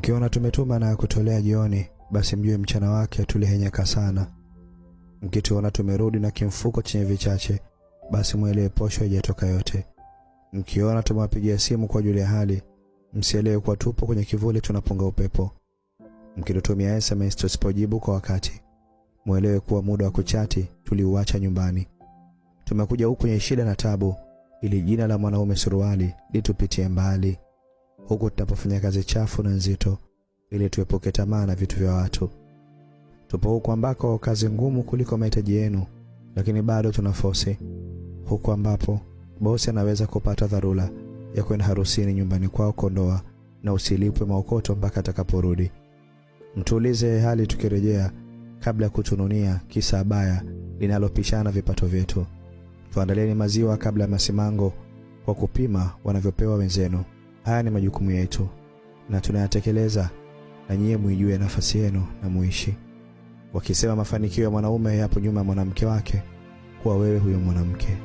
Mkiona tumetuma na kutolea jioni, basi mjue mchana wake tulihenyeka sana. Mkituona tumerudi na kimfuko chenye vichache, basi mwelewe posho haijatoka yote. Mkiona tumewapigia simu kwa ajili ya hali, msielewe kwa tupo kwenye kivuli tunapunga upepo. Mkitutumia SMS tusipojibu kwa wakati, mwelewe kuwa muda wa kuchati tuliuacha nyumbani. Tumekuja huku kwenye shida na tabu, ili jina la mwanaume suruali litupitie mbali. Huku tunapofanya kazi chafu na nzito, ili tuepuke tamaa na vitu vya watu. Tupo huku ambako kazi ngumu kuliko mahitaji yenu, lakini bado tunafosi. Huku ambapo bosi anaweza kupata dharura ya kwenda harusini nyumbani kwao kondoa, na usilipwe maokoto mpaka atakaporudi. Mtuulize hali tukirejea, kabla ya kutununia kisa baya linalopishana vipato vyetu. Tuandalieni maziwa kabla ya masimango, kwa kupima wanavyopewa wenzenu. Haya ni majukumu yetu na tunayatekeleza, na nyie muijue nafasi yenu na muishi. Wakisema mafanikio ya mwanaume yapo nyuma ya mwanamke wake, kuwa wewe huyo mwanamke.